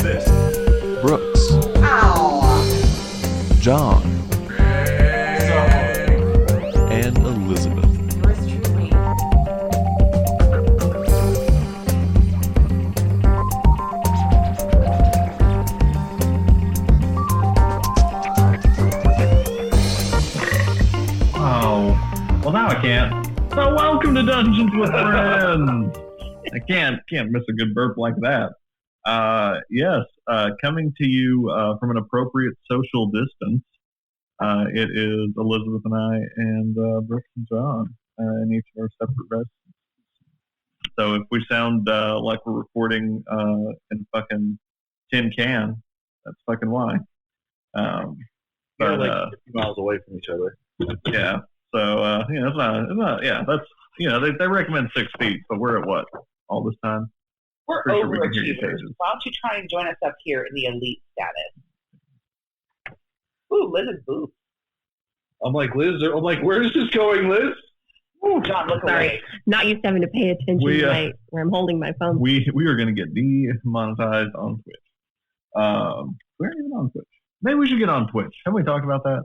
Brooks. Ow. John. And Elizabeth. Well, now I can't. So welcome to Dungeons with Friends. I can't miss a good burp like that. Yes, coming to you from an appropriate social distance. It is Elizabeth and I and Brooks and John in each of our separate residences. So if we sound like we're recording in fucking tin can, that's fucking why. We're like 50 miles away from each other. Yeah. So, it's not, that's, they recommend 6 feet, but we're at what all this time? We're Pretty sure we can hear you overachievers. pages. Why don't you try and join us up here in the elite status? Ooh, Liz is booth. I'm like, Liz, where is this going, Liz? Ooh, John, look away. Not used to having to pay attention where I'm holding my phone. We are going to get demonetized on Twitch. We aren't even on Twitch. Maybe we should get on Twitch. Haven't we talked about that?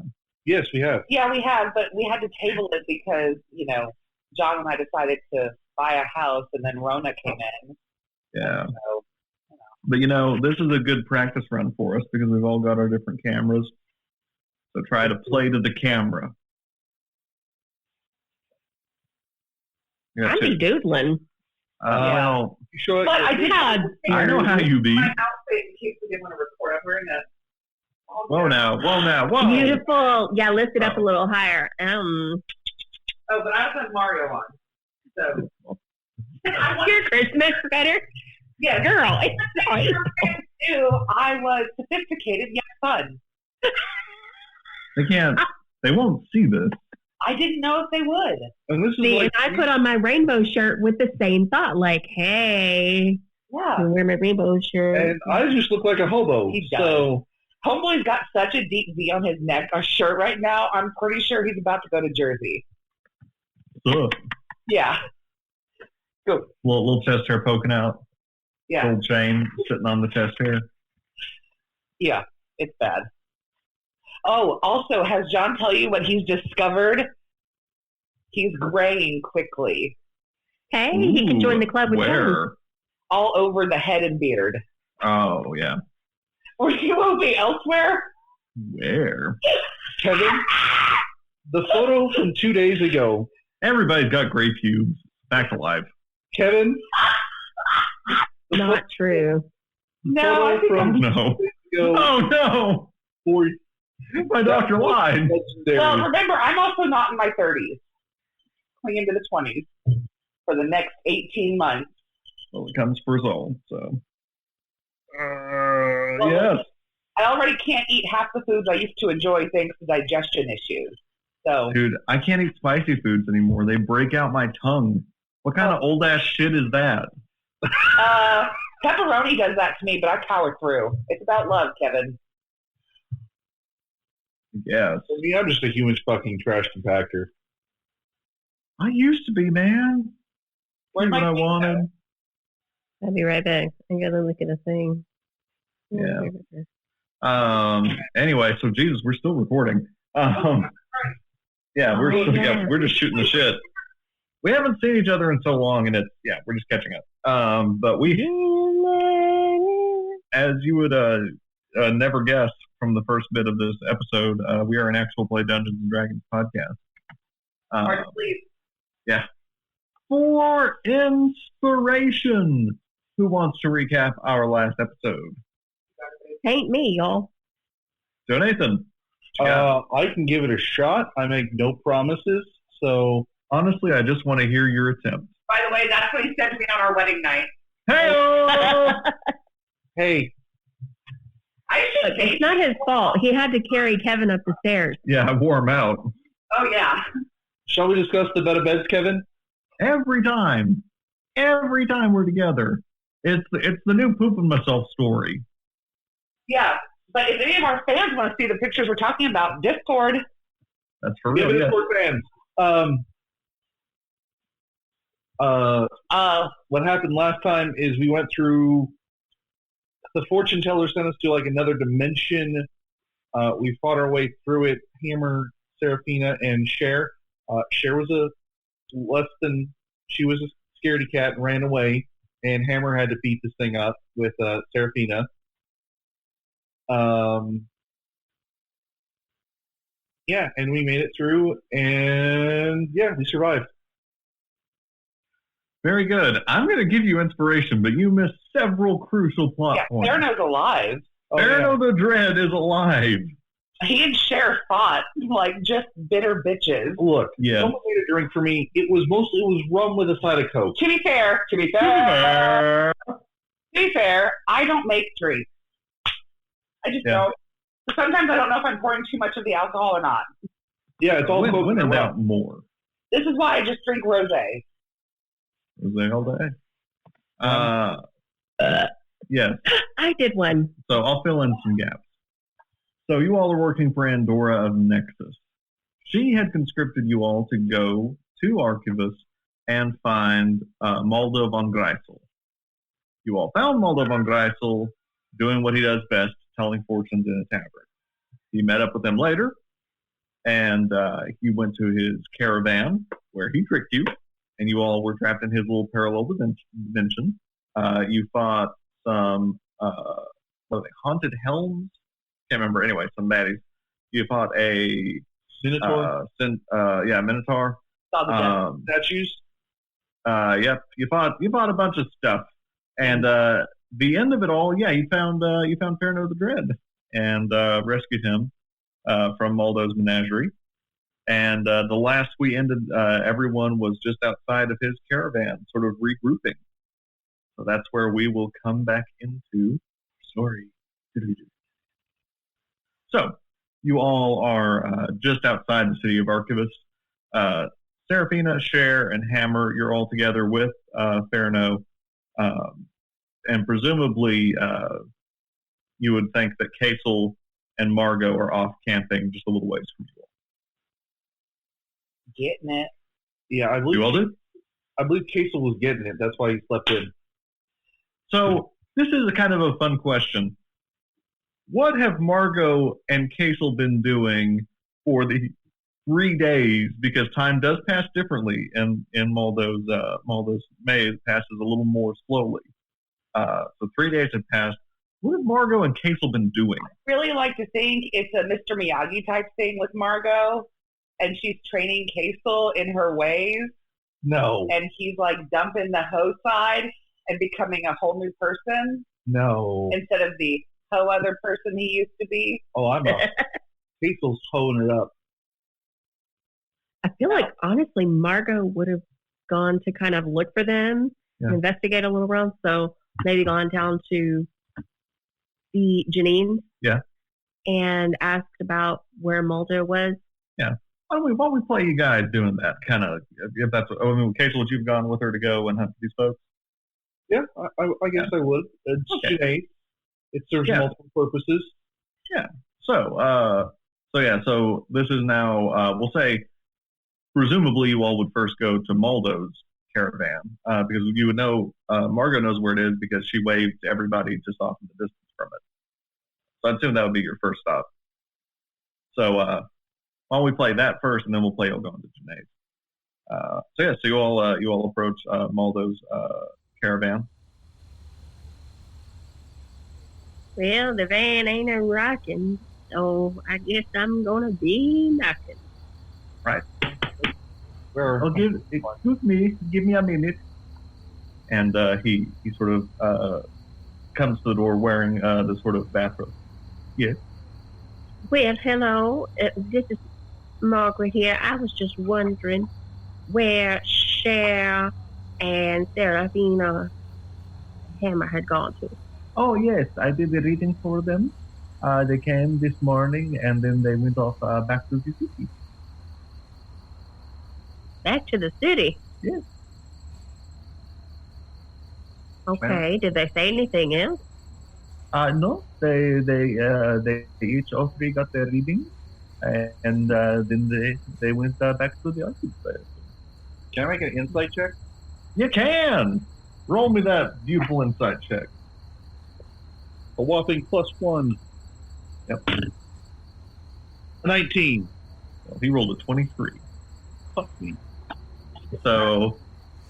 Yes, we have. Yeah, we have, but we had to table it because, John and I decided to buy a house and then Rona came in. Yeah. So, But, this is a good practice run for us because we've all got our different cameras. So try to play to the camera. I'm be doodling. Well, You sure? But I did have I know how you be. my outfit in case we didn't want to record. I'm wearing a... Whoa now. Beautiful. Yeah, lift it up a little higher. Oh, but I was on Mario on. So... Your Christmas sweater? Yeah, Girl, it's sorry. I was sophisticated yet fun. They won't see this. I didn't know if they would. And this is See, like, and I put on my rainbow shirt with the same thought, like, hey, Yeah. I wear my rainbow shirt. and I just look like a hobo. He does. So Homeboy's got such a deep V on his neck, a shirt right now. I'm pretty sure he's about to go to Jersey. Ugh. Yeah. Go. Little chest hair poking out. Yeah. Gold chain sitting on the chest hair. Yeah. It's bad. Oh, also, has John tell you what he's discovered? He's graying quickly. Hey, he can join the club with him. Where? All over the head and beard. Oh, yeah. Were you moving elsewhere? Where? Kevin, the photo from 2 days ago. Everybody's got gray pubes. Back to life. Kevin, Not true. No, I think Oh, no. Ago Oh, no. for My doctor lied. legendary. Well, remember, I'm also not in my 30s. Going into the 20s for the next 18 months. Well, it comes for us all, so. Well, Yes. I already can't eat half the foods I used to enjoy thanks to digestion issues. So, Dude, I can't eat spicy foods anymore. They break out my tongue. What kind of old-ass shit is that? pepperoni does that to me, but I power through. It's about love, Kevin. Yes. For me, I'm just a human fucking trash compactor. I used to be, man. Where'd What my I pizza? wanted. I'll be right back. I gotta look at a thing. Yeah. Anyway, so Jesus, we're still recording. Yeah, we're just shooting the shit. We haven't seen each other in so long, and we're just catching up. But we, as you would never guess from the first bit of this episode, we are an actual play Dungeons and Dragons podcast. Hard to believe. Yeah. For inspiration, who wants to recap our last episode? Ain't me, y'all. Joe Nathan. what you got? I can give it a shot. I make no promises. So Honestly, I just want to hear your attempt. By the way, that's what he said to me on our wedding night. Hey! hey, I should Look, it's not his fault. He had to carry Kevin up the stairs. Yeah, I wore him out. Oh, yeah. shall we discuss the better beds, Kevin? Every time we're together, it's the new pooping myself story. Yeah. But if any of our fans want to see the pictures we're talking about, Discord. That's for Yeah, real. Yeah. Discord fans. What happened last time is we went through the fortune teller sent us to like another dimension. We fought our way through it. Hammer, Serafina, and Cher. Cher was she was a scaredy cat and ran away, and Hammer had to beat this thing up with Serafina. Yeah, and we made it through, and yeah, we survived. Very good. I'm going to give you inspiration, but you missed several crucial plot points. Theranos alive. Theranos the Dread is alive. He and Cher fought like just bitter bitches. Look, Yeah. someone made a drink for me. It was rum with a side of Coke. To be fair, I don't make drinks. I just don't. Sometimes I don't know if I'm pouring too much of the alcohol or not. Yeah, it's all Coke When and in rum. doubt, more. This is why I just drink rosé. Rosé all day. Yes. I did one. So I'll fill in some gaps. So you all are working for Andorra of Nexus. She had conscripted you all to go to Archivus and find Maldo von Greisel. You all found Maldo von Greisel doing what he does best, telling fortunes in a tavern. You met up with him later, and he went to his caravan where he tricked you, and you all were trapped in his little parallel dimension. You fought some haunted helms. Can't remember. Anyway, some baddies. You fought a Minotaur Minotaur. Saw the dead statues. Yep. You fought a bunch of stuff, and the end of it all, you found Theranos the Dread and rescued him from Maldo's menagerie. And the last we ended, everyone was just outside of his caravan, sort of regrouping. So that's where we will come back into story. So you all are just outside the city of Archivus. Serafina, Cher, and Hammer, you're all together with Theranos. And presumably you would think that Kasel and Margot are off camping just a little ways from you all. Getting it. Yeah, I You all believe did? Kasel was getting it. That's why he slept in. So this is a kind of a fun question. What have Margot and Kasel been doing for the 3 days? Because time does pass differently in Maldo's maze. Passes a little more slowly. So 3 days have passed. What have Margot and Kasel been doing? I really like to think it's a Mr. Miyagi type thing with Margot, and she's training Kasel in her ways, No. and he's like dumping the hoe side and becoming a whole new person No. instead of the hoe other person he used to be. Oh, I'm a Kasel's hoeing it up. I feel like, honestly, Margot would have gone to kind of look for them, investigate a little around. So maybe gone down to the Janine. Yeah. And asked about where Maldo was. Yeah. Why don't we play you guys doing that kind of? If that's, Kasel, would you've gone with her to go and hunt these folks? Yeah, I guess I would. It's Okay. Janae. It serves multiple purposes. Yeah. So this is now, we'll say, presumably you all would first go to Maldo's caravan, because you would know, Margot knows where it is because she waved to everybody just off in the distance from it. So I'd assume that would be your first stop. So, why don't we play that first, and then we'll play Ogon to Janae. So you all approach, Maldo's, caravan. Well, the van ain't a rocking, so I guess I'm gonna be knocking. Right. Where? Excuse me, give me a minute. And he sort of comes to the door wearing this sort of bathrobe. Yes. Well, hello. This is Margaret here. I was just wondering where Cher and Serafina Hammer had gone to. Oh yes, I did the reading for them. They came this morning and then they went off back to the city. Back to the city? Yes. Okay. Did they say anything else? No, they each all three got their reading, and then they went back to the office. Can I make an insight check? You can roll me that beautiful insight check. A whopping +1. Yep. 19. Well, he rolled a 23. Fuck me. So,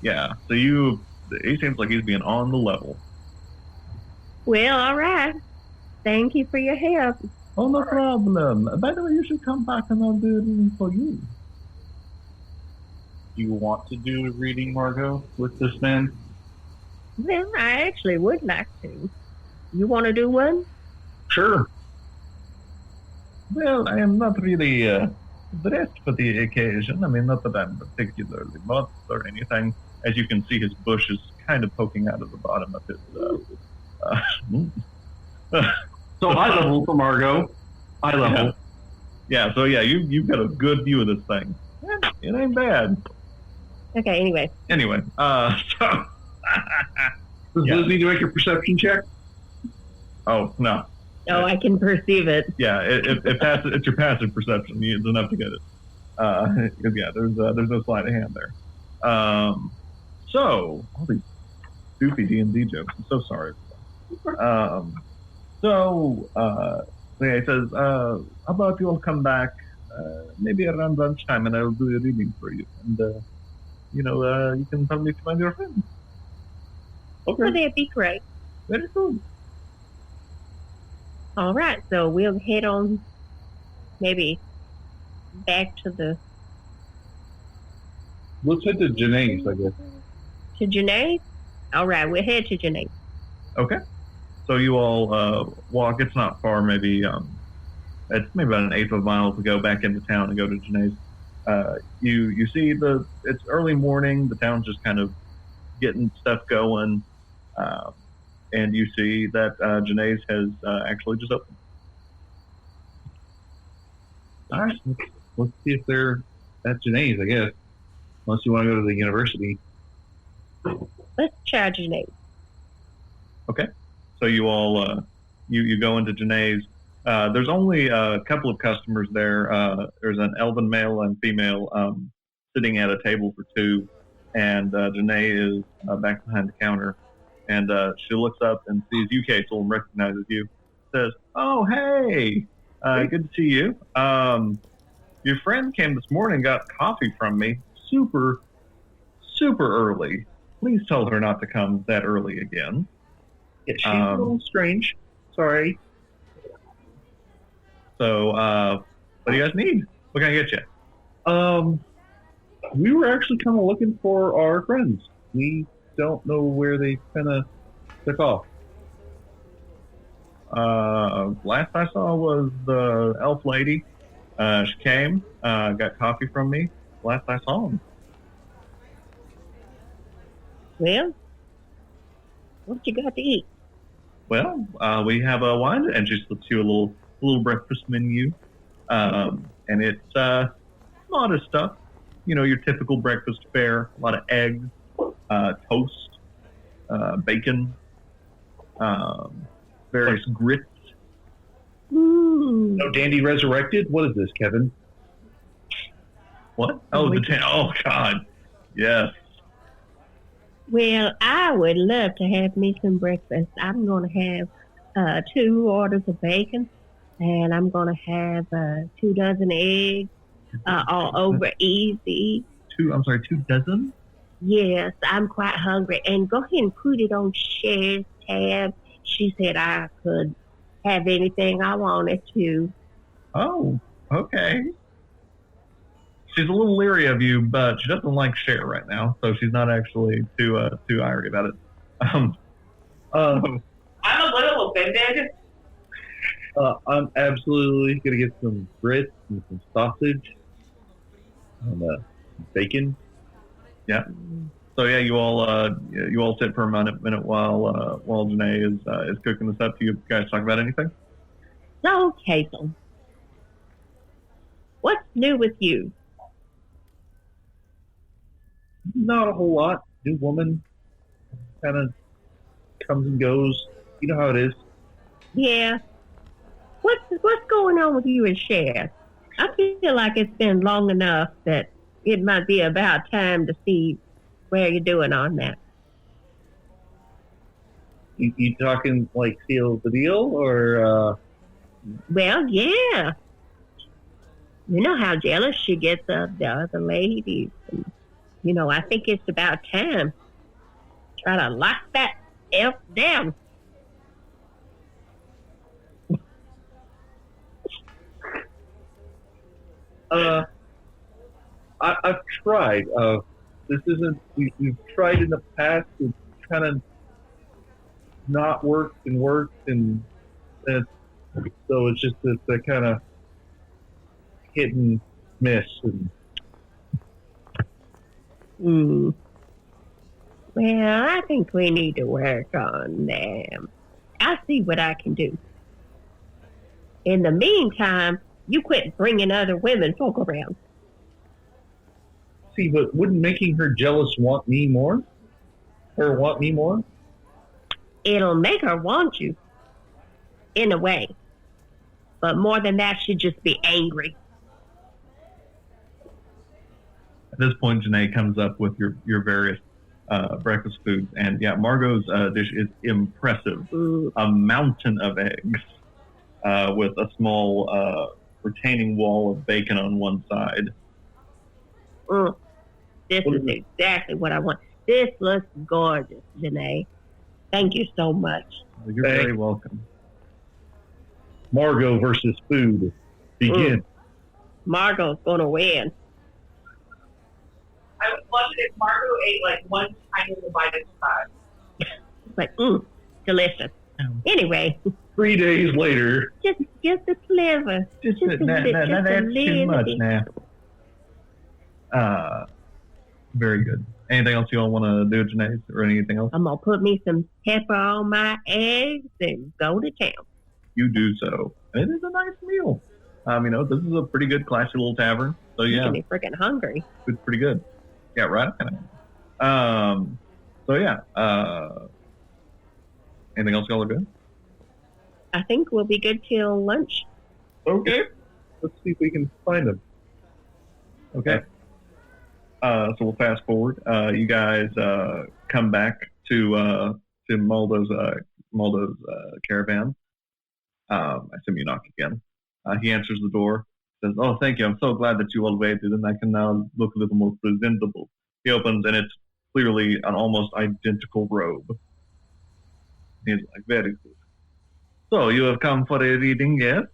yeah. So he seems like he's being on the level. Well, all right. Thank you for your help. Oh, no problem. By the way, you should come back and I'll do it for you. You want to do a reading, Margot, with this man? Well, I actually would like to. You want to do one? Sure. Well, I am not really dressed for the occasion. I mean, not that I'm particularly buff or anything. As you can see, his bush is kind of poking out of the bottom of his... So eye level for Margot. Eye level. Yeah, so yeah, you've got a good view of this thing. It ain't bad. Okay, anyway. Anyway, so... Does Liz need to make a perception check? Oh, no. Oh, I can perceive it. Yeah, it's your passive perception. It's enough to get it. Because, yeah, there's no sleight of hand there. So, all these goofy D&D jokes. I'm so sorry. Yeah, he says, how about you all come back maybe around lunchtime and I'll do a reading for you. And, you can tell me to find your friends. Okay. Well, that'd be great. Very cool. All right, so we'll head on maybe back to the... Let's head to Janae's, I guess. To Janae's? All right, we'll head to Janae's. Okay. So you all walk. It's not far, maybe it's maybe about an eighth of a mile to go back into town and go to Janae's. You see it's early morning. The town's just kind of getting stuff going. And you see that Janae's has actually just opened. All right, let's see if they're at Janae's, I guess. Unless you want to go to the university. Let's try Janae's. Okay. So you all you go into Janae's. There's only a couple of customers there. There's an elven male and female sitting at a table for two, and Janae is back behind the counter. And she looks up and sees you, Kasel, and recognizes you. Says, "Oh, hey, good to see you. Your friend came this morning and got coffee from me. Super, super early. Please tell her not to come that early again." Yeah, she's a little strange. Sorry. So, what do you guys need? What can I get you? We were actually kind of looking for our friends. We don't know where they kind of took off. Last I saw was the elf lady. She came, got coffee from me. Last I saw him. Well, what you got to eat? Well, we have a wine, and she slips you a little breakfast menu, and it's modest stuff. You know, your typical breakfast fare: a lot of eggs, toast, bacon, various grits. Ooh. No Dandy Resurrected? What is this, Kevin? What? Oh, oh God, yes. Well, I would love to have me some breakfast. I'm going to have 2 orders of bacon, and I'm going to have 2 dozen eggs, all over easy. 2 dozen? Yes, I'm quite hungry. And go ahead and put it on Cher's tab. She said I could have anything I wanted to. Oh, okay. She's a little leery of you, but she doesn't like Cher right now, so she's not actually too irate about it. I'm a little offended. I'm absolutely gonna get some grits and some sausage and bacon. Yeah. So yeah, you all sit for a minute while Janae is cooking this up. Do you guys talk about anything? So, Kasel, what's new with you? Not a whole lot. New woman, kind of comes and goes. You know how it is. Yeah. What's going on with you and Cher? I feel like it's been long enough that it might be about time to see where you're doing on that. You talking like seal the deal, or Well, yeah. You know how jealous she gets of the other ladies. And, I think it's about time. Try to lock that elf down. I've tried. This isn't. We've tried in the past. It's kind of not worked, and so it's just a kind of hit and miss. And Well, I think we need to work on them. I'll see what I can do. In the meantime, you quit bringing other women folk around. see, but wouldn't making her jealous want me more? Or want me more? It'll make her want you, in a way. But more than that, she'd just be angry. At this point, Janae comes up with your various breakfast foods, and yeah, Margot's dish is impressive. A mountain of eggs with a small retaining wall of bacon on one side. This is exactly what I want. This looks gorgeous, Janae. Thank you so much. You're very welcome. Margot versus food. Begin. Margot's gonna win. I would love it if Margot ate like one tiny little bite at a time. Like, delicious. Anyway, 3 days later. just a sliver. Just a that's too much bit. now. Very good. Anything else you all want to do, Janae, or anything else? I'm gonna put me some pepper on my eggs and go to town. You do so. It is a nice meal. This is a pretty good, classy little tavern. So yeah, Making me freaking hungry. it's pretty good. Yeah, right. So yeah. Anything else y'all are good? I think we'll be good till lunch. Okay. Let's see if we can find them. Okay. So we'll fast forward. You guys come back to Maldo's caravan. I assume you knock again. He answers the door. Says, "Oh, thank you. I'm so glad that you all waited, and I can now look a little more presentable." He opens, and it's clearly an almost identical robe. He's like, "Very good. So you have come for a reading, yes?"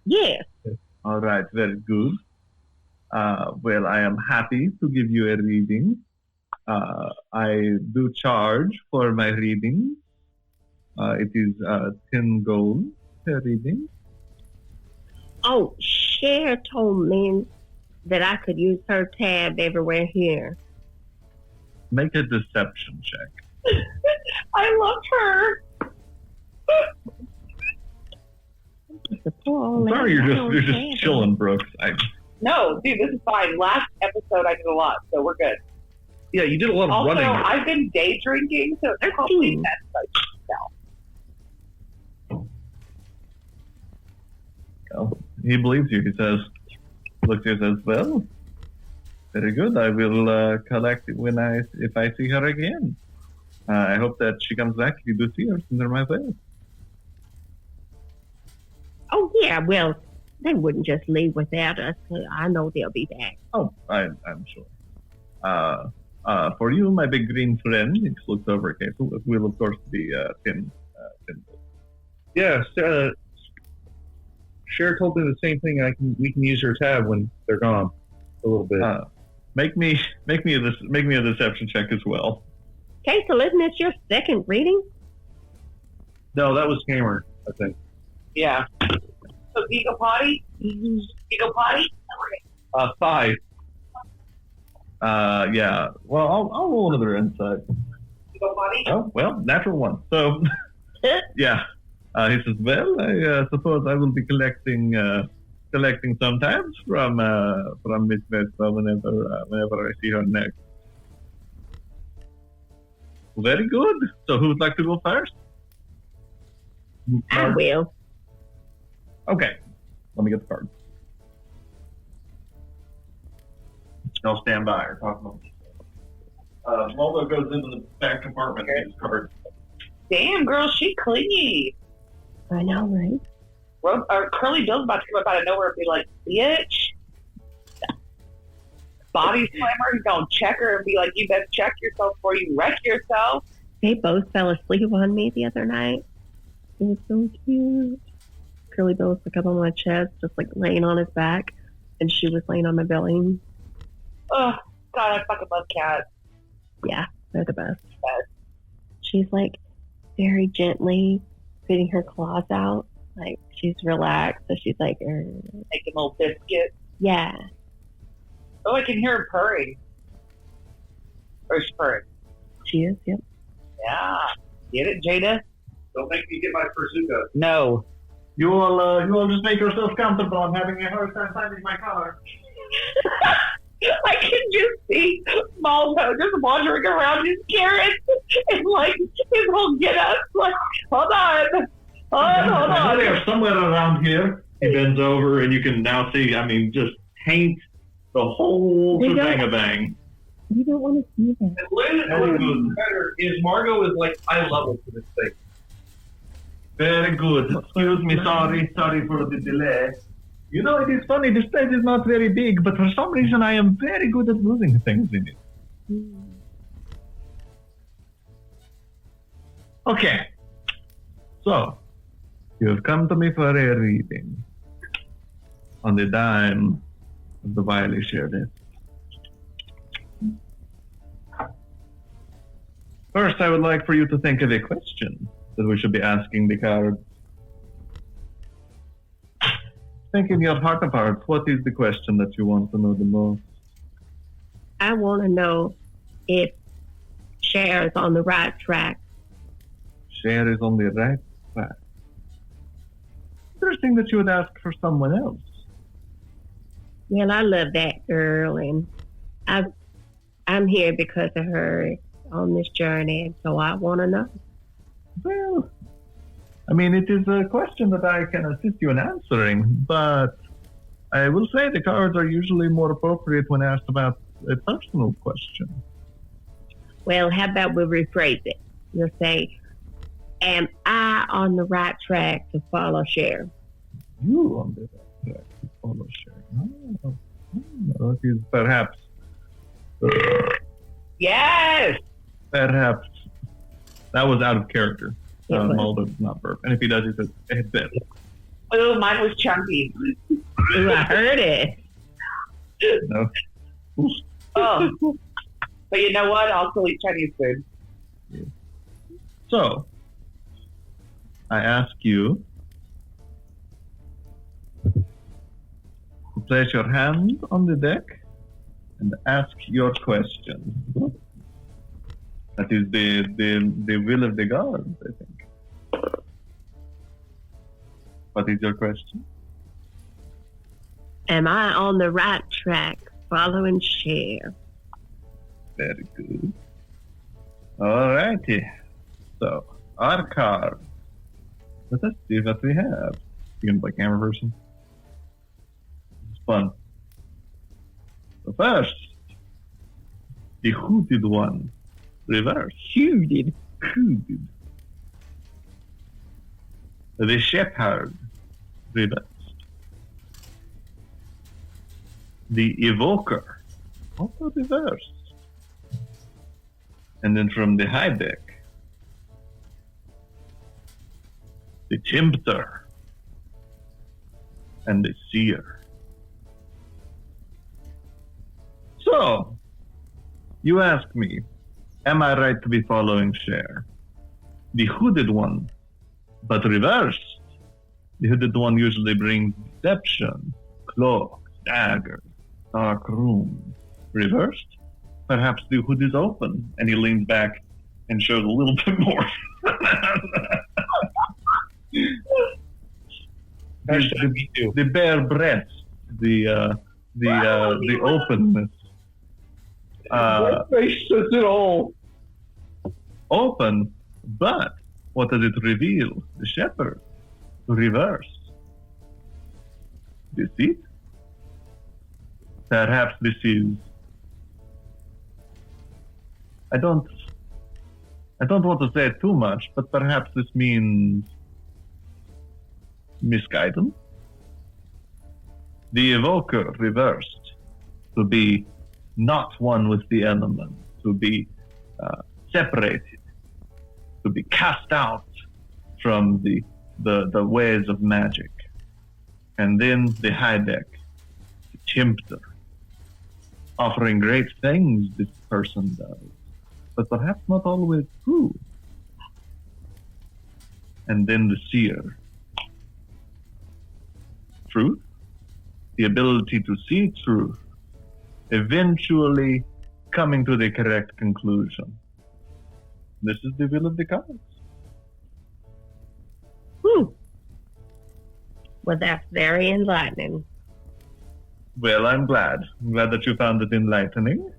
Yes. All right, very good. Well, I am happy to give you a reading. I do charge for my reading. It is 10 gold per reading. Oh, Cher told me that I could use her tab everywhere here. Make a deception check. I love her. I'm sorry, you're just chilling, Brooks. No, dude, this is fine. Last episode I did a lot, so we're good. Yeah, you did a lot of Also, running. I've been day drinking, so they're probably that's Well, he believes you. He says, looks at you and says, "Well, very good. I will collect it if I see her again. I hope that she comes back. If you do see her, send her my way." Oh, yeah, well, they wouldn't just leave without us. I know they'll be back. Oh, I'm sure. For you, my big green friend, he looks over at Kasel. It will, of course, be 10. Yes, Cher told me the same thing. We can use her tab when they're gone a little bit. Make me a deception check as well. Kasel, isn't this your second reading? No, that was Hammer, I think. Yeah. So, you go potty? You go potty? 5. Yeah. Well, I'll roll another insight. You go potty? Oh, well, natural one. So, yeah. He says, "Well, I suppose I will be collecting sometimes from Miss Vespa whenever I see her next." Very good. So, who would like to go first? I will. Okay. Let me get the card. I'll stand by or talk about Maldo goes into the back compartment and gets his card. Damn, girl, she clingy. I know, right? Robe, or Curly Bill's about to come up out of nowhere and be like, bitch. Body slammer, he's gonna check her and be like, you best check yourself before you wreck yourself. They both fell asleep on me the other night. It was so cute. Curly Bill was like up on my chest, just like laying on his back, and she was laying on my belly. Oh, God, I fucking love cats. Yeah, they're the best. She's like very gently putting her claws out. Like she's relaxed, so she's like, Making a little biscuit. yeah. Oh, I can hear her purring. Or she's purring. She is, yep. Yeah. Get it, Jada? Don't make me get my Pursuka. No. You all just make yourself comfortable. I'm having a hard time finding my car. I can just see Margot just wandering around his carrots and like his whole get up. Like, hold on. I know Hold they on. are somewhere around here. He bends over, and you can now see. I mean, just paint the whole They don't- shebang-a-bang. You don't want to see that. And Lynn, better is Margot is like eye level to this thing. Very good. Excuse me. Sorry for the delay. You know, it is funny. This place is not very big, but for some reason, I am very good at losing things in it. Okay. So, you have come to me for a reading on the dime of the vilely shared it. First, I would like for you to think of a question that we should be asking the cards. Think in your heart of hearts, what is the question that you want to know the most? I want to know if Cher is on the right track. Cher is on the right track. Interesting that you would ask for someone else. Well, I love that girl, and I'm here because of her on this journey, so I want to know. Well, I mean, it is a question that I can assist you in answering, but I will say the cards are usually more appropriate when asked about a personal question. Well, how about we rephrase it? You'll say, am I on the right track to follow Cher? You on the right track to follow Cher. Oh, that is perhaps Yes. that was out of character. It was. Mulder does not burp. And if he does, he says, "Hey, bit." Oh, mine was chunky. Ooh, I heard it. No. Oh. But you know what? I'll still eat Chinese food. So, I ask you to place your hand on the deck and ask your question. That is the will of the gods, I think. What is your question? Am I on the right track following Cher? Very good. Alrighty. So, our card. Let us see what we have. You can play camera person. It's fun. So first, the hooded one. Reverse. Hooded. The shepherd. Reversed. The evoker. Also reversed. And then from the high deck, the tempter and the seer. So, you ask me, am I right to be following Cher? The hooded one, but reversed. The hooded one usually brings deception, cloaks, daggers, dark rooms. Reversed? Perhaps the hood is open, and he leans back and shows a little bit more. the bare breast, the openness. Face says it all. Open, but what does it reveal? The shepherd, reverse. Deceit? Perhaps this is... I I don't want to say too much, but perhaps this means misguidance. The evoker reversed to be not one with the elements, to be separated, to be cast out from the ways of magic. And then the high deck, the tempter, offering great things this person does, but perhaps not always true. And then the seer. Truth, the ability to see truth, eventually coming to the correct conclusion. This is the will of the cards. Well, that's very enlightening. Well, I'm glad. I'm glad that you found it enlightening.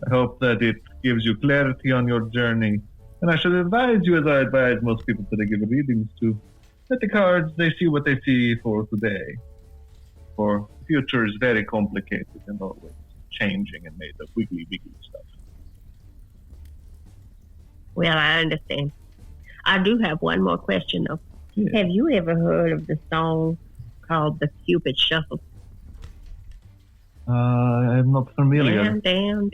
I hope that it gives you clarity on your journey. And I should advise you, as I advise most people that I give readings to, that the cards, they see what they see for today. For the future is very complicated and always changing and made of wiggly stuff. Well, I understand. I do have one more question, though. Yeah. Have you ever heard of the song called The Cupid Shuffle? I'm not familiar. Down.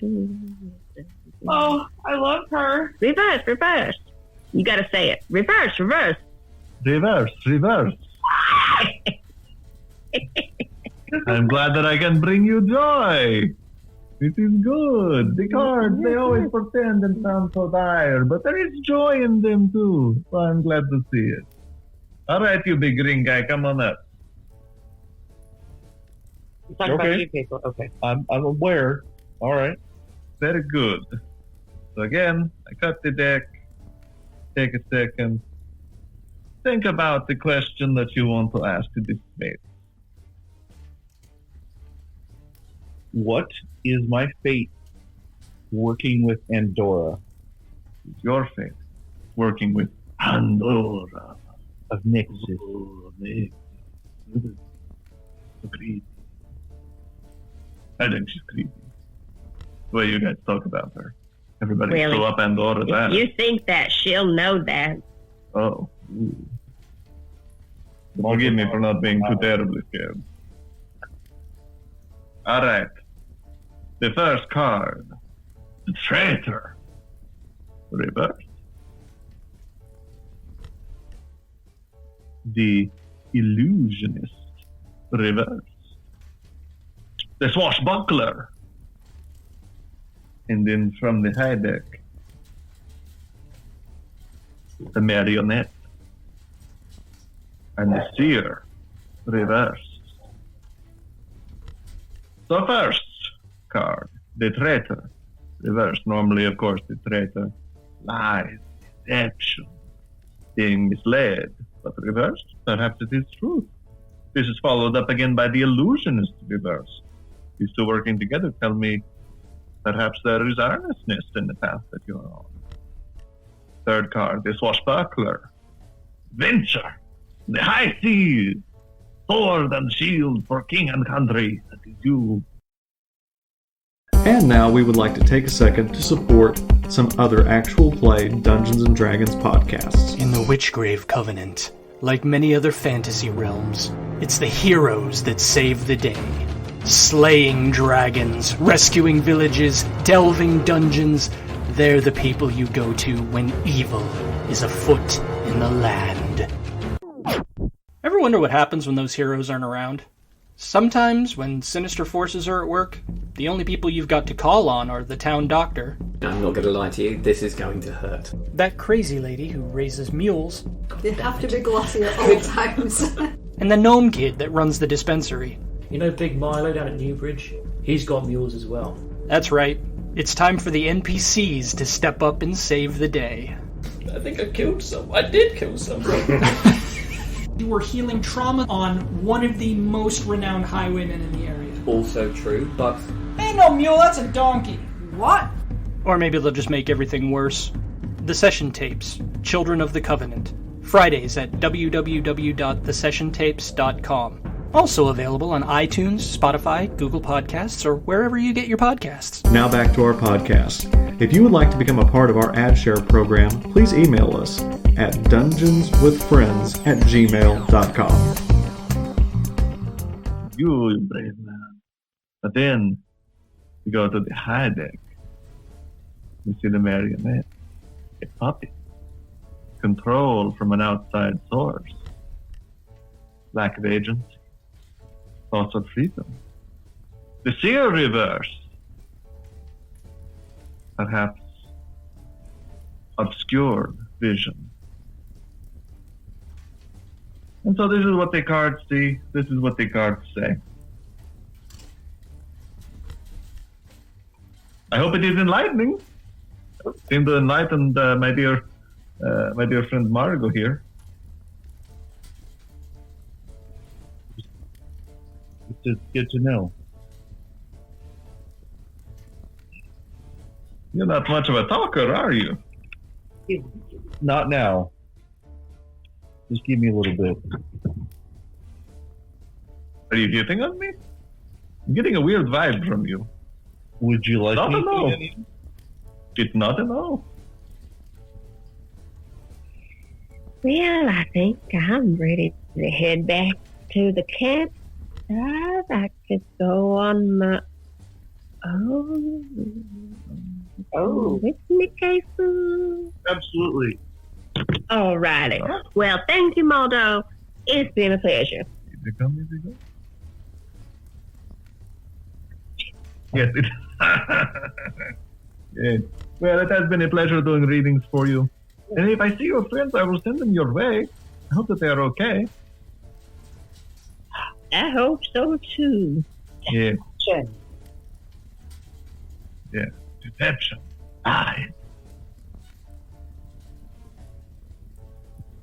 Oh, I love her. Reverse. You got to say it. Reverse. Reverse. I'm glad that I can bring you joy. This is good. The cards, they always pretend and sound so dire, but there is joy in them too. So I'm glad to see it. All right, you big ring guy, come on up. You talking about you people? Okay. I'm aware. All right. Very good. So again, I cut the deck. Take a second. Think about the question that you want to ask to this fate. What is my fate working with Andorra It's your fate. Working with Andorra. of Nixus? Oh, Nick. So creepy. I think she's creepy. The way you guys talk about her. Everybody Really? so up Andora's ass. You think that she'll know that? Oh. Ooh. Forgive me for not being too terribly scared. Alright. The first card. The traitor. Reversed. The illusionist. Reversed. The swashbuckler. And then from the high deck, the marionette. And the seer. Reversed. So first card, the traitor. Reversed. Normally, of course, the traitor lies, deception, being misled. But reversed, perhaps it is truth. This is followed up again by the illusionist reversed. These two working together tell me perhaps there is earnestness in the path that you're on. Third card, the swashbuckler. Venture, the high seas, sword and shield for king and country. That is you. And now we would like to take a second to support some other actual play Dungeons & Dragons podcasts. In the Witchgrave Covenant, like many other fantasy realms, it's the heroes that save the day. Slaying dragons, rescuing villages, delving dungeons, they're the people you go to when evil is afoot in the land. Ever wonder what happens when those heroes aren't around? Sometimes, when sinister forces are at work, the only people you've got to call on are the town doctor, I'm not going to lie to you, this is going to hurt. that crazy lady who raises mules, They have to be glossy at all times. and the gnome kid that runs the dispensary. You know Big Milo down at Newbridge? He's got mules as well. That's right. It's time for the NPCs to step up and save the day. I think I killed some. I did kill some. You were healing trauma on one of the most renowned highwaymen in the area. Also true, but Ain't no mule, that's a donkey. What? Or maybe they'll just make everything worse. The Session Tapes, Children of the Covenant. Fridays at www.thesessiontapes.com. Also available on iTunes, Spotify, Google Podcasts, or wherever you get your podcasts. Now back to our podcast. If you would like to become a part of our ad share program, please email us at dungeonswithfriends@gmail.com. You brave man. But then we go to the high deck. We see the marionette, a puppet, control from an outside source, lack of agency, thoughts of freedom, the seer reverse, perhaps obscured vision. And so this is what the cards see, this is what the cards say. I hope it is enlightening. Seem to enlighten my dear friend Margot here. It's good to know. You're not much of a talker, are you? Not now. Just give me a little bit. Are you hitting on me? I'm getting a weird vibe from you. Would you like Not me a no. to? It's not a no. Well, I think I'm ready to head back to the campsite. I could go on my with me, Kasel. Absolutely. All righty. Well, thank you, Margot. It's been a pleasure. Easy come, easy go. Yes, it. Yes. Well, it has been a pleasure doing readings for you. And if I see your friends, I will send them your way. I hope that they are okay. I hope so, too. Yeah. Sure. Yeah. Deception. Lies.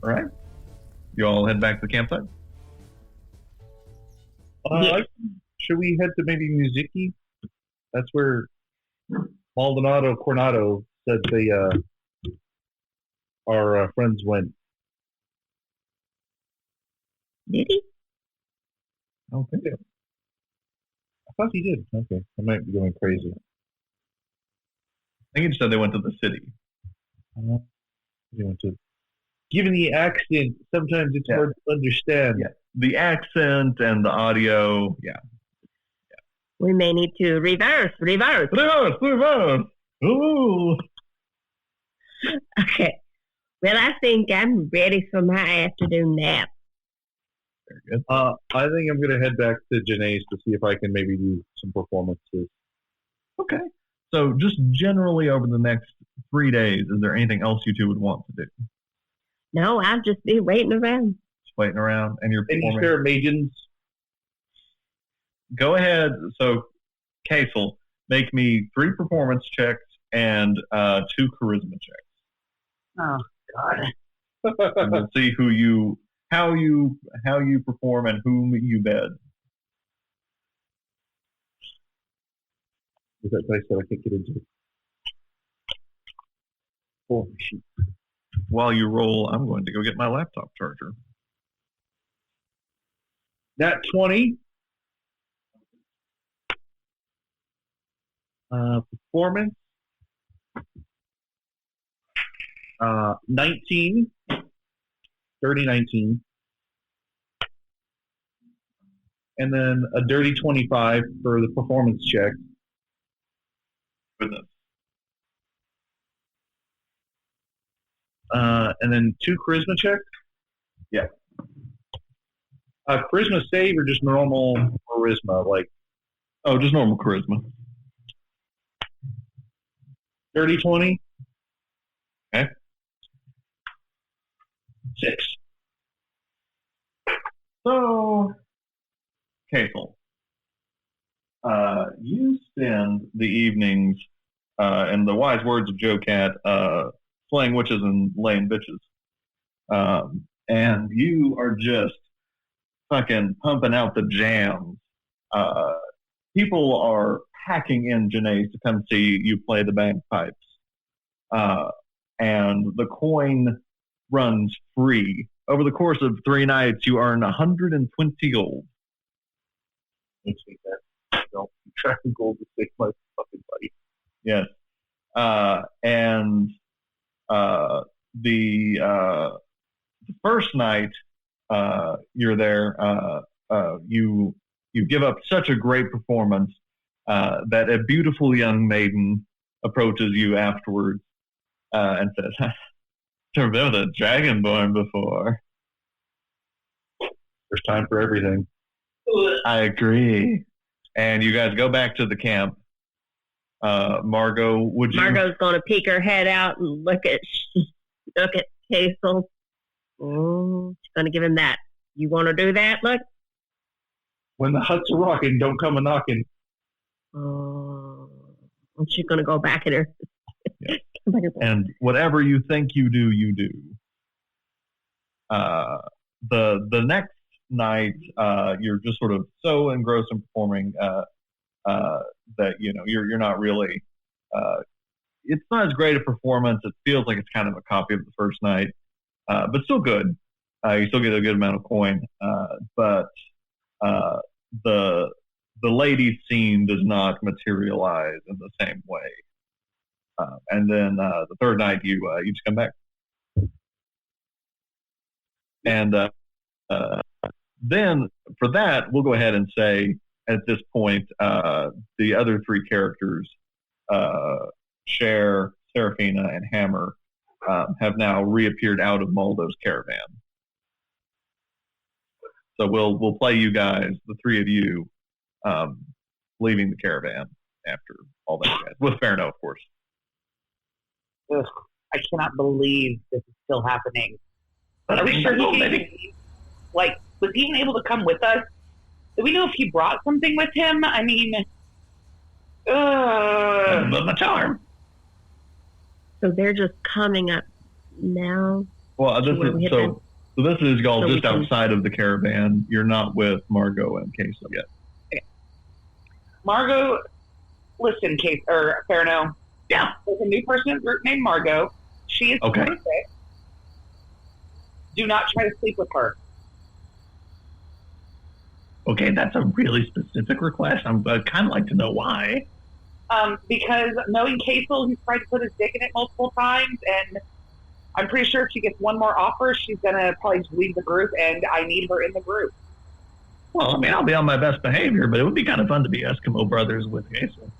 All right. You all head back to the campsite? Should we head to maybe Musiki? That's where Maldonado Coronado said they our friends went. Did he? I don't think so. I thought he did. Okay, I might be going crazy. I think he just said they went to the city. He went to. Given the accent, sometimes it's hard to understand. Yeah. The accent and the audio. Yeah. We may need to reverse. Reverse. Ooh. Okay. Well, I think I'm ready for my afternoon nap. Very good. I think I'm going to head back to Janae's to see if I can maybe do some performances. Okay. So just generally over the next 3 days, is there anything else you two would want to do? No, I'll just be waiting around. Just waiting around and you're Any performing. spare maidens? Go ahead. So, Kasel, make me 3 performance checks and 2 charisma checks. Oh, God. And we'll see how you perform and whom you bed. Is that dice that I can't get into? Oh, shoot. While you roll, I'm going to go get my laptop charger. Nat 20. Performance. 19. 30-19. And then a dirty 25 for the performance check. Goodness. And then 2 charisma checks? Yeah. Charisma save or just normal charisma? Oh, just normal charisma. Dirty 20? Okay. 6. So, Kasel, you spend the evenings, in the wise words of Joe Cat, slaying witches and laying bitches. And you are just fucking pumping out the jams. People are packing in Janae's to come see you play the bagpipes. And the coin runs free. Over the course of 3 nights, you earn 120 gold. Makes me that. Don't try to go to save my fucking buddy. Yes. And the first night you're there, you give up such a great performance that a beautiful young maiden approaches you afterwards and says, "Never been with a dragonborn before." There's time for everything. I agree. And you guys go back to the camp. Margot, would you? Margot's going to peek her head out and look at Kasel. Oh, she's going to give him that. You want to do that? Look. When the huts are rocking, don't come a knocking. Oh, and she's going to go back in her. Yeah. And whatever you think you do, you do. The next night, you're just sort of so engrossed in performing that you're not really. It's not as great a performance. It feels like it's kind of a copy of the first night, but still good. You still get a good amount of coin, but the lady scene does not materialize in the same way. And then the third night, you just come back, and then for that, we'll go ahead and say at this point, the other three characters, Cher, Serafina, and Hammer, have now reappeared out of Moldo's caravan. So we'll play you guys, the three of you, leaving the caravan after all that, guys, with Ferno, of course. Ugh, I cannot believe this is still happening. Are we sure was he even able to come with us? Do we know if he brought something with him? I mean, my charm. So they're just coming up now. Well, this is y'all just outside of the caravan. You're not with Margot and Kasel yet. Okay. Margot, listen, Ferno. Yeah. There's a new person in the group named Margot. She is terrific. Do not try to sleep with her. Okay, that's a really specific request. I'd kind of like to know why. Because knowing Kasel, he's tried to put his dick in it multiple times, and I'm pretty sure if she gets one more offer, she's going to probably just leave the group, and I need her in the group. Well, I mean, I'll be on my best behavior, but it would be kind of fun to be Eskimo brothers with Kasel.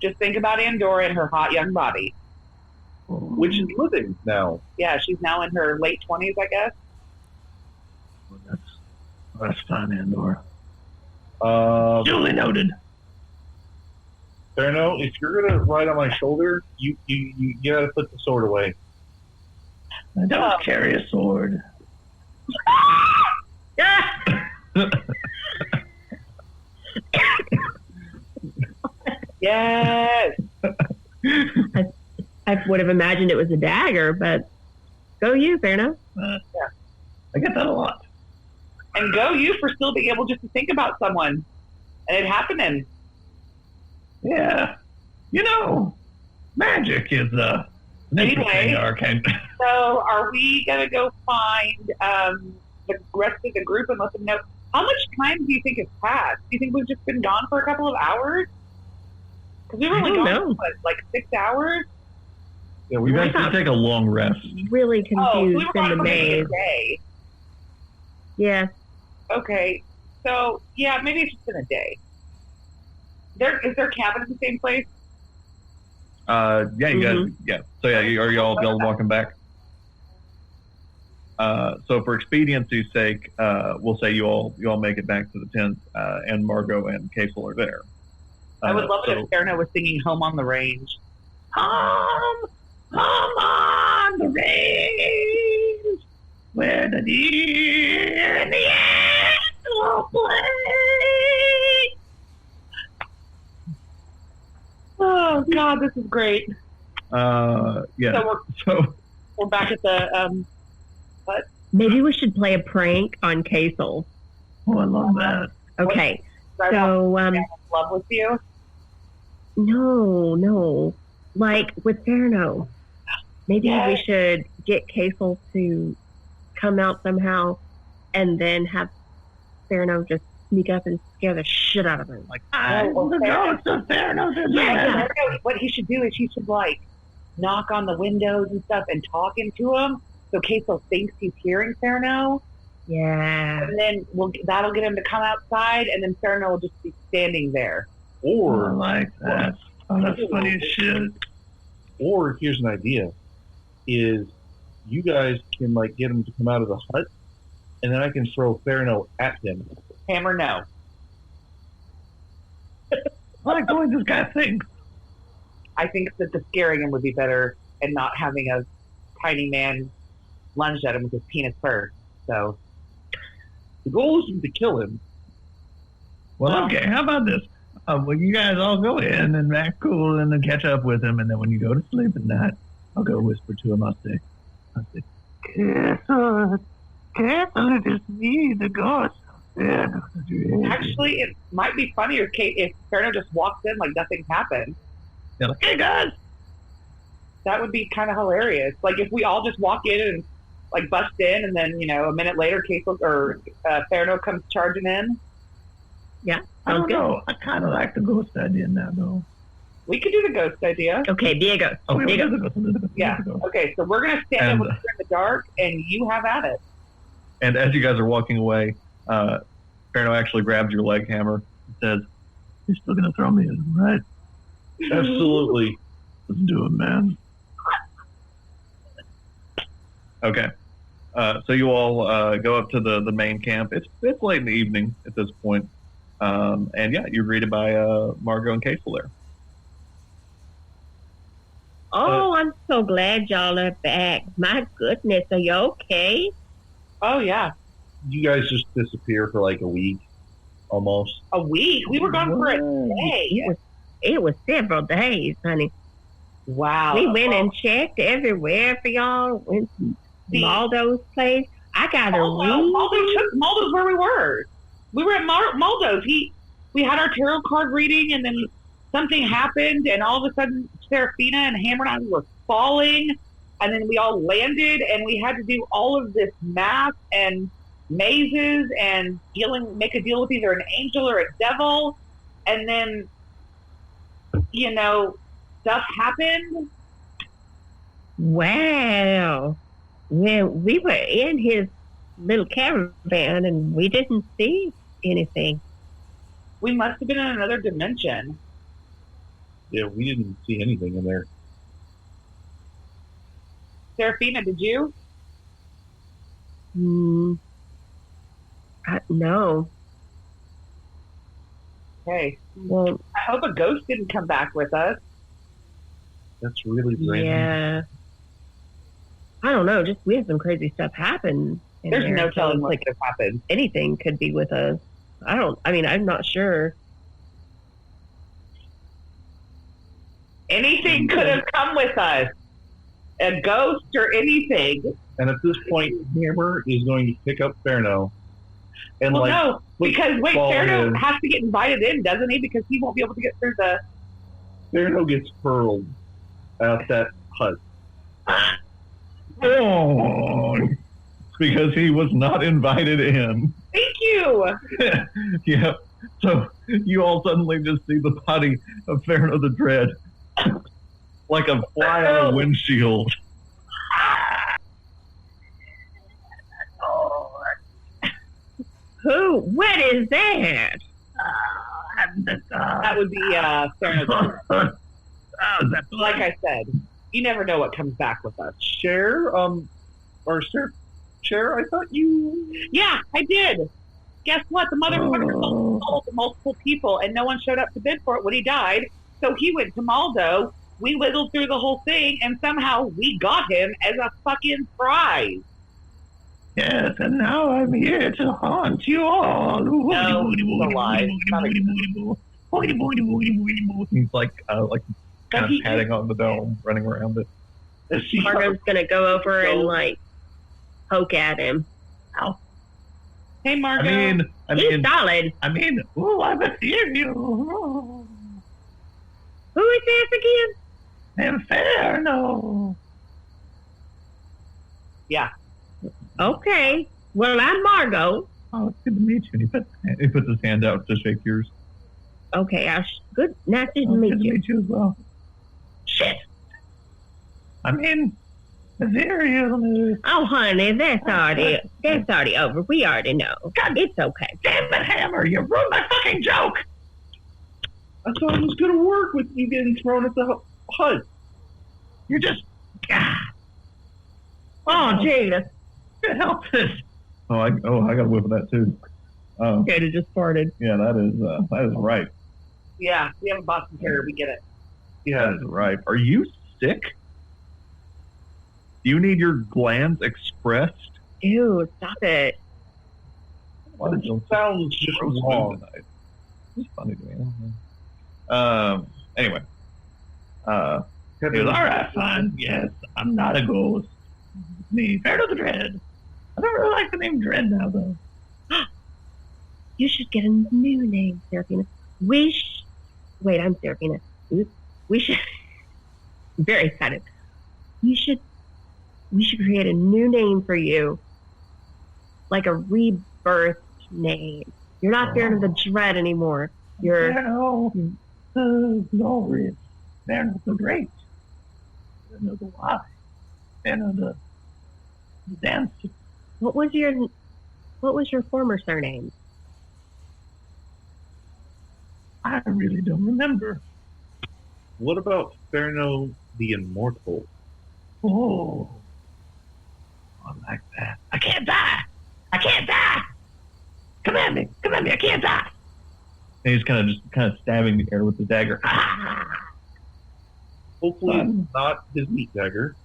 Just think about Andorra and her hot young body. Which is living now. Yeah, she's now in her late 20s, I guess. Well, that's fine, Andorra. Duly noted. Ferno, if you're gonna ride on my shoulder, you gotta put the sword away. I don't carry a sword. Yes. I would have imagined it was a dagger, but go you, Ferno. Yeah. I get that a lot. And go you for still being able just to think about someone and it happening. Yeah. Magic is an interesting arcane. So are we going to go find the rest of the group and let them know? How much time do you think has passed? Do you think we've just been gone for a couple of hours? Because we were only gone for, like 6 hours? Yeah, we guys should take a long rest. Really confused in the maze. Yeah. Okay. So, yeah, maybe it's just been a day. Is there a cabin at the same place? Yeah, you guys, yeah. So, yeah, are y'all walking back? So, for expediency's sake, we'll say you all make it back to the tent, and Margot and Kasel are there. I would love it if Serna was singing Home on the Range. Home on the range, where the deer and the antelope play. Oh, God, this is great. Yeah. So we're back at the, what? Maybe we should play a prank on Kasel. Oh, I love that. Okay. So, in love with you? No. Like with Ferno. Maybe we should get Kasel to come out somehow and then have Ferno just sneak up and scare the shit out of him. Like, the ghost of Theranos. Yeah. What he should do is he should like knock on the windows and stuff and talk into him, so Kasel thinks he's hearing Theranos. Yeah. And then that'll get him to come outside, and then Theranos will just be standing there. Or like that. Oh, that's funny as shit. Or here's an idea: is you guys can like get him to come out of the hut, and then I can throw Theranos at him. Hammer, no. I like the way this guy thinks. I think that the scaring him would be better, and not having a tiny man lunge at him with his penis first. So the goal isn't to kill him. Well, okay. How about this? Well, you guys all go in and act cool, and then catch up with him, and then when you go to sleep at night, I'll go whisper to him. I'll say, Kasel, it is me, the ghost. Actually, it might be funnier if Theranos just walks in like nothing happened. They're like, hey guys. That would be kind of hilarious. Like if we all just walk in and like bust in, and then a minute later, Kasel or Theranos comes charging in. Yeah, I don't know. I kind of like the ghost idea now, though. We could do the ghost idea. Okay, be a ghost. Okay, be a ghost. Yeah. Okay, so we're gonna stand over here in the dark, and you have at it. And as you guys are walking away, Theranos actually grabs your leg hammer and says, "You're still gonna throw me in, right?" Absolutely. Let's do it, man. Okay. So you all go up to the main camp. It's late in the evening at this point. And yeah, you're greeted by Margot and Kasel there. Oh, I'm so glad y'all are back. My goodness, are you okay? Oh, yeah. You guys just disappear for like a week, almost. A week? We were gone for a day. It was several days, honey. Wow. We went and checked everywhere for y'all. Went to Maldo's place. I got a read. Maldo's where we were. We were at Maldo's. We had our tarot card reading, and then something happened, and all of a sudden, Serafina and Hammer and I were falling, and then we all landed, and we had to do all of this math and mazes and make a deal with either an angel or a devil, and then, stuff happened. Wow. Well, we were in his little caravan, and we didn't see anything. We must have been in another dimension. Yeah, we didn't see anything in there. Serafina, did you? No. Okay. Well, I hope a ghost didn't come back with us. That's really random. Yeah. I don't know. Just we had some crazy stuff happen. There's no telling what could have happened. Anything could be with us. I'm not sure. Anything could have come with us. A ghost or anything. And at this point, Hammer is going to pick up Theranos. And no, because Theranos has to get invited in, doesn't he? Because he won't be able to get through the... Theranos gets hurled out that hut. Oh, because he was not invited in. Thank you. Yeah. So you all suddenly just see the body of Theranos the Dread, like a fly on a windshield. Who? What is that? That would be Theranos. Like I said, you never know what comes back with us. Cher, Cher, I thought you... Yeah, I did. Guess what? The motherfucker sold to multiple people, and no one showed up to bid for it when he died. So he went to Maldo. We wiggled through the whole thing, and somehow we got him as a fucking prize. Yes, and now I'm here to haunt you all. No, it's a lie. He's like kind of patting on the dome, running around it. Margot's gonna go over and poke at him. Ow. Hey, Margot. I mean, he's solid. I bet you. Who is this again? Inferno. Yeah. Okay. Well, I'm Margot. Oh, it's good to meet you. And he puts his hand out to shake yours. Okay, good. Nice to Good meet to you. meet you as well. Shit. I'm in Ethereal. Oh, honey, that's already over. We already know. God, it's okay. Damn it, Hammer! You ruined my fucking joke! I thought it was going to work with you getting thrown at the hut. You're just... Oh, Jesus. Can't help this. I got a whiff of that too. Jada just farted. Yeah, that is right. Yeah, we have a Boston Terrier. We get it. Yeah, that is right. Are you sick? Do you need your glands expressed? Ew, stop it. It sounds just wrong. It's funny to me. Anyway. He goes, all right, fine. Yes, I'm not a ghost. It's me, Pharaoh the Dread. I don't really like the name Dread now, though. You should get a new name, Serafina. Wait, I'm Serafina. We should... I'm very excited. We should create a new name for you. Like a rebirth name. You're not Pharaoh the Dread anymore. You're... Pharaoh the Glorious. Pharaoh the Great. Pharaoh the Wise. Pharaoh the Dancer. What was your former surname? I really don't remember. What about Pharaoh the Immortal? Oh, I like that. I can't die. I can't die. Come at me. I can't die. And he's kind of stabbing the air with the dagger. Hopefully, it's not his meat dagger.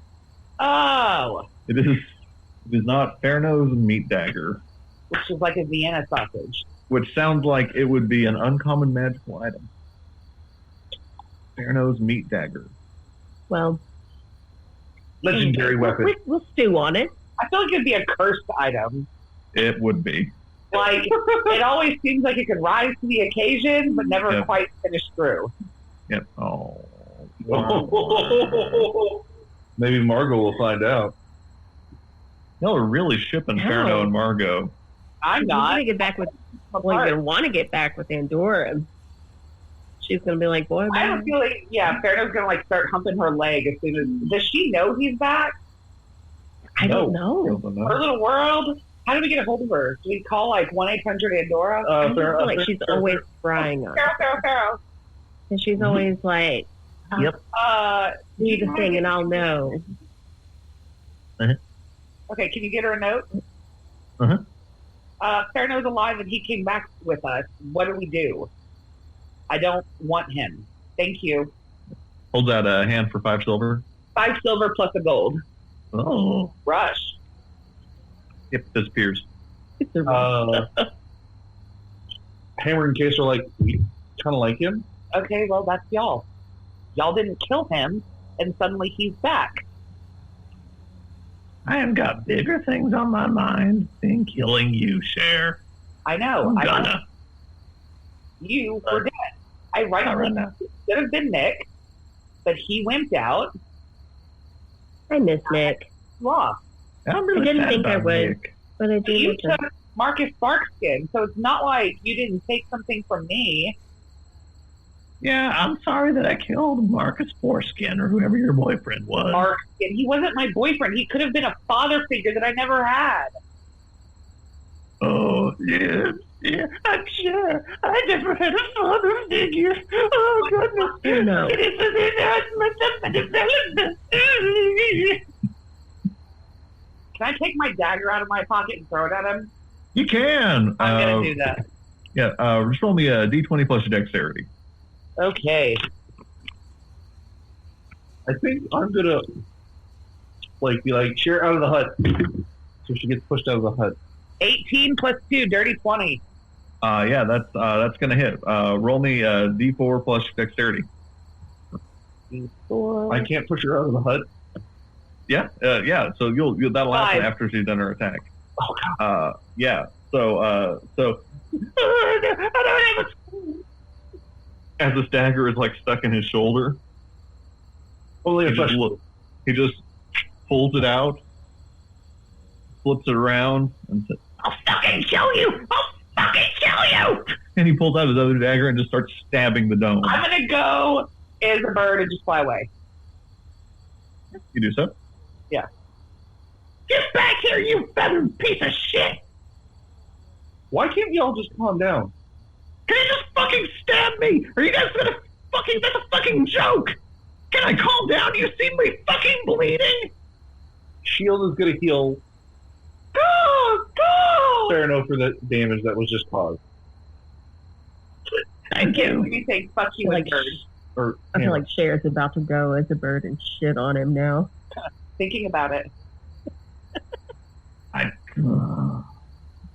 Oh, It is not Pharaoh's meat dagger, which is like a Vienna sausage. which sounds like it would be an uncommon magical item. Pharaoh's meat dagger. Well, Legendary weapon. We'll stew on it. I feel like it'd be a cursed item. It would be. Like, it always seems like it could rise to the occasion, but never Yep. quite finish through. Yep. Oh. Maybe Margot will find out. Y'all are really shipping No. Pharaoh and Margot. I'm We're not. gonna get back with. Well, you're gonna want to get back with Andorra. She's gonna be like, boy, I don't feel like, Pharaoh's gonna like start humping her leg as soon as. Does she know he's back? I don't know. Her little world. How do we get a hold of her? Do we call like 1-800-Andorra? I just feel like she's always frying on. Pharaoh. And she's always like, Yep. do the thing and I'll know. Okay, can you get her a note? Pharaoh's alive and he came back with us. What do we do? I don't want him. Thank you. Holds out a hand for 5 silver. 5 silver plus a gold. Oh. Rush. Yep, disappears. Hammer and Case are like, we kind of like him. Okay, well, that's y'all. Y'all didn't kill him, and suddenly he's back. I have got bigger things on my mind than killing you, Cher. I know. I'm gonna. You were dead. I rightfully should have been Nick, but he wimped out. I miss Nick. Lost. I'm really I didn't sad think I about would, Nick. but I do. You miss him. took Marcus Sparkskin, so it's not like you didn't take something from me. Yeah, I'm sorry that I killed Marcus Foreskin or whoever your boyfriend was. Sparkskin. He wasn't my boyfriend. He could have been a father figure that I never had. Oh, yeah, I'm sure. I never had a father figure. Oh, goodness. No. It is an enhancement of development. Can I take my dagger out of my pocket and throw it at him? You can. I'm going to do that. Yeah, just roll me a d20 plus your dexterity. Okay. I think I'm gonna be like, Cher out of the hut. So she gets pushed out of the hut. 18 plus 2, dirty 20. Yeah, that's gonna hit. Roll me a d4 plus your dexterity. I can't push her out of the hut. Yeah, yeah. So you'll that'll happen 5. after she's done her attack. Oh, God. Yeah. So as the dagger is like stuck in his shoulder, he just pulls it out, flips it around, and says, I'll fucking kill you! I'll fucking kill you! And he pulls out his other dagger and just starts stabbing the dome. I'm gonna go as a bird and just fly away. You do so? Yeah. Get back here, you feathered piece of shit! Why can't you all just calm down? Can you just fucking stab me? Are you guys gonna fucking... That's a fucking joke! Can I calm down? You see me fucking bleeding? Shield is gonna heal Go! Go! Sereno for the damage that was just caused. Thank you. You say fuck you like bird. Or I feel like Cher's about to go as a bird and shit on him now. Thinking about it.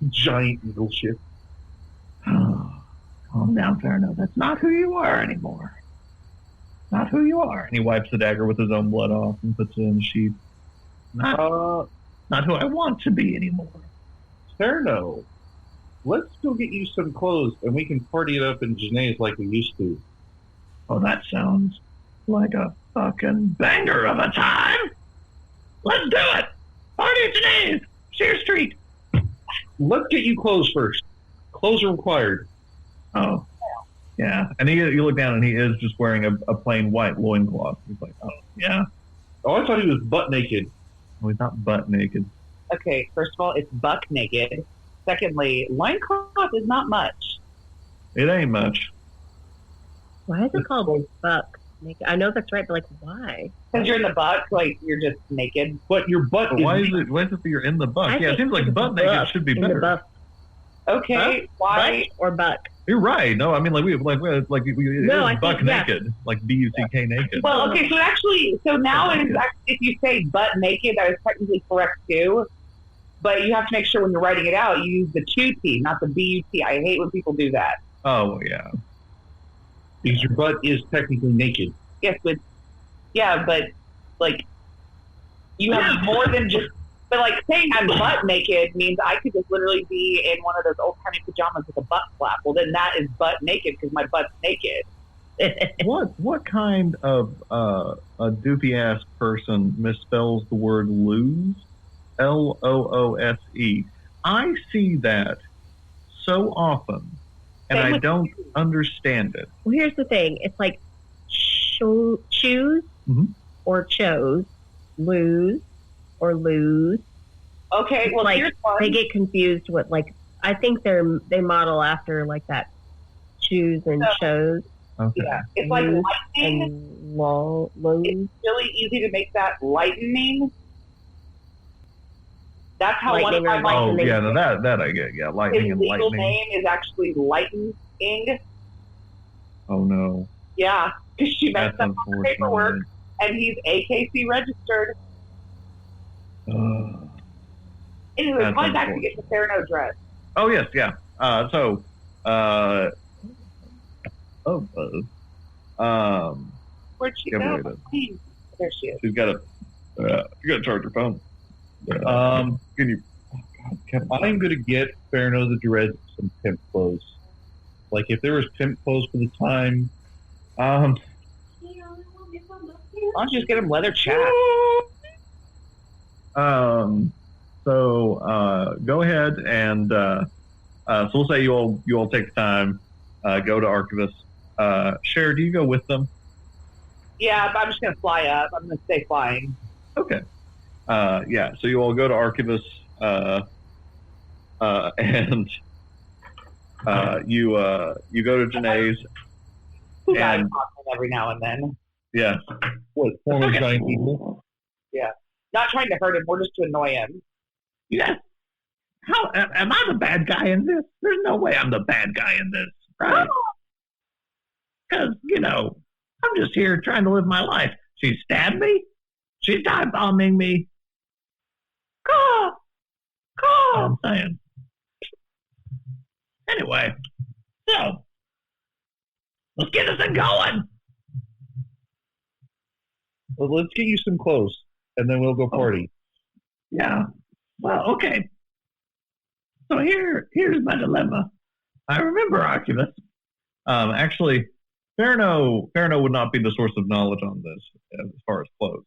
Giant eagle shit. Calm down, Sereno. That's not who you are anymore. Not who you are. And he wipes the dagger with his own blood off and puts it in the sheath. Not who I want to be anymore. Sereno, let's go get you some clothes and we can party it up in Janae's like we used to. Oh, that sounds like a fucking banger of a time. Let's do it. Party at Janae's. Cher Street. Let's get you clothes first. Clothes are required. Oh, yeah. And you look down and he is just wearing a plain white loincloth. He's like, oh, yeah. Oh, I thought he was butt naked. Oh, he's not butt naked. Okay, first of all, it's buck naked. Secondly, loincloth is not much. It ain't much. Why is it called buck naked? I know that's right, but like, why? Because you're in the buck, like you're just naked. But your butt But why is it that you're in the buck? Yeah, it seems like butt naked should be better. Okay, why? Butt or buck? You're right. No, I mean it No, is I buck think, yeah. naked, like BUCK naked. Well, okay, so now it is actually, if you say butt naked, that is technically correct too. But you have to make sure when you're writing it out, you use the 2T, not the BUT. I hate when people do that. Oh, yeah. Because your butt is technically naked. Yes, but like you have more than just. But like saying I'm butt naked means I could just literally be in one of those old timey pajamas with a butt flap. Well, then that is butt naked because my butt's naked. What kind of a doofy ass person misspells the word lose? Loose. I see that so often, and I don't understand it. Well, here's the thing. It's like choose or chose, lose or lose. Okay, well, like here's one. They get confused with like. I think they model after like that choose and chose. Okay. Yeah, it's like lightning. It's really easy to make that lightning. That's how Lightning one of my Oh, yeah, no, that I get. Yeah, lightning his and legal lightning. name is actually Lightning. Oh, no. Yeah, because she messed That's up on the paperwork, and he's AKC registered. Anyway, That's probably back to get the Sereno dress. Oh, yes, yeah. Where'd she give go? away the- There she is. She's got to charge her phone. Can you? I'm gonna get Sereno the Dread some pimp clothes. Like if there was pimp clothes for the time. Why don't you just get him leather chaps? So go ahead and so we'll say you all take the time, go to Archivist. Cher, do you go with them? Yeah, but I'm just gonna fly up. I'm gonna stay flying. Okay. Yeah. So you all go to Archivist, and you go to Janae's. Who guys talking every now and then? Yeah. What former giant eagle? Yeah. Not trying to hurt him, we're just to annoy him. Yes. How am I the bad guy in this? There's no way I'm the bad guy in this, right? Because I'm just here trying to live my life. She stabbed me. She's dive bombing me. I'm saying. Anyway, so let's get this thing going. Well, let's get you some clothes, and then we'll go party. Yeah. Well, okay. So here's my dilemma. I remember Oculus. Actually, Sereno would not be the source of knowledge on this as far as clothes.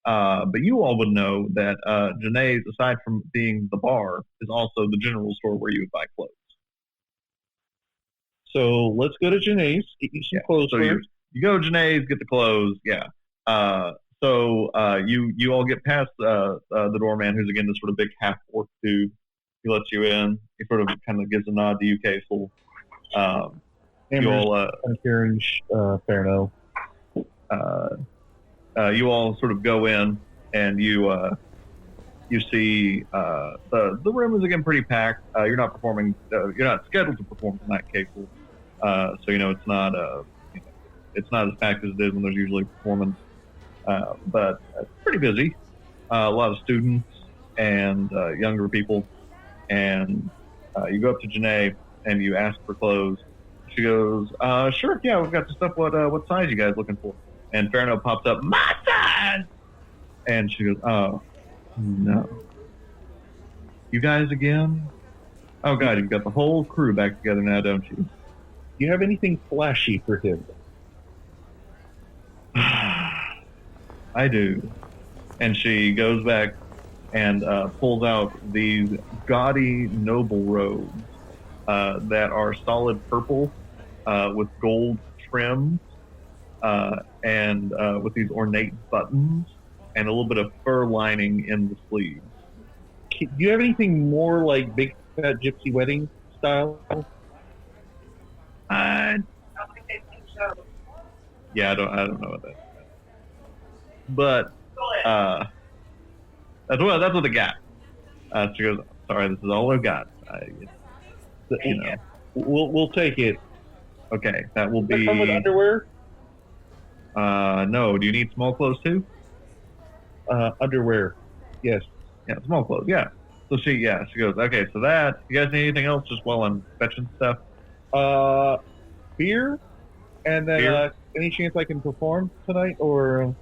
But you all would know that Janae's, aside from being the bar, is also the general store where you would buy clothes. So let's go to Janae's, get you some clothes. So you go to Janae's, get the clothes. Yeah. So you all get past the doorman, who's again this sort of big half orc dude. He lets you in. He sort of kind of gives a nod to you, Kasel. You all carrying Ferno. You all sort of go in, and you see the room is again pretty packed. You're not performing. You're not scheduled to perform tonight, Kasel. So it's not it's not as packed as it is when there's usually a performance. But it's pretty busy. A lot of students and younger people. And you go up to Janae and you ask for clothes. She goes, "Sure, yeah, we've got the stuff. What size you guys looking for?" And Ferno pops up, "My size!" And she goes, "Oh, no. You guys again? Oh, God, you've got the whole crew back together now, don't you? Do you have anything flashy for him?" I do. And she goes back and pulls out these gaudy noble robes that are solid purple with gold trim and with these ornate buttons and a little bit of fur lining in the sleeves. Do you have anything more like Big Fat Gypsy Wedding style? Yeah, I don't know what that is. But that's what they got. She goes, "Sorry, this is all I've got. We'll take it." Okay, that will be. Come with underwear? No. Do you need small clothes too? Underwear. Yes. Yeah, small clothes. Yeah. So she goes, "Okay, so that. You guys need anything else? Just while I'm fetching stuff." Beer, and then Beer? Any chance I can perform tonight, or?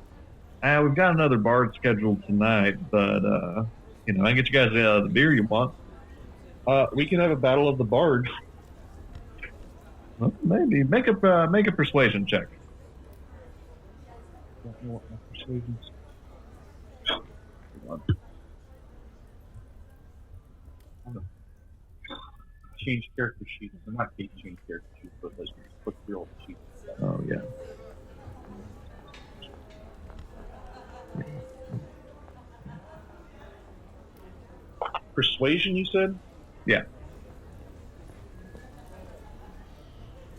We've got another bard scheduled tonight, but I can get you guys the beer you want. We can have a battle of the bards. Well, maybe make a persuasion check. Change character sheets. I'm not change character sheets, but let's put the old sheets. Oh yeah. Persuasion, you said? Yeah.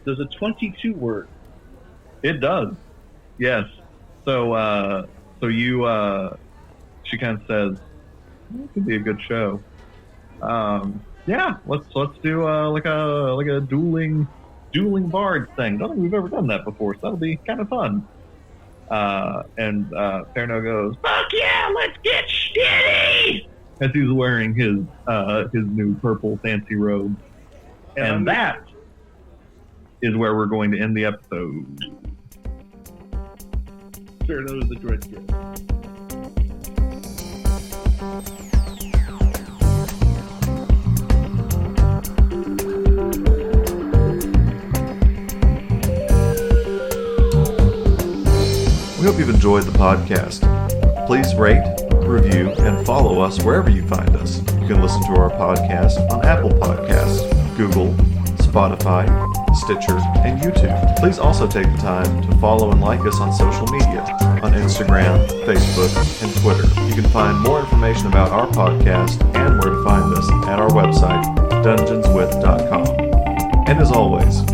Does a 22 work? It does. Yes. So you she kind of says, "It could be a good show." Yeah, let's do like a dueling bard thing. I don't think we've ever done that before, so that'll be kind of fun. And Ferno goes, "Fuck yeah, let's get shitty!" As he's wearing his new purple fancy robe. And that is where we're going to end the episode. Ferno is the director. We hope you've enjoyed the podcast. Please rate, review, and follow us wherever you find us. You can listen to our podcast on Apple Podcasts, Google, Spotify, Stitcher, and YouTube. Please also take the time to follow and like us on social media, on Instagram, Facebook, and Twitter. You can find more information about our podcast and where to find us at our website, dungeonswith.com. And as always,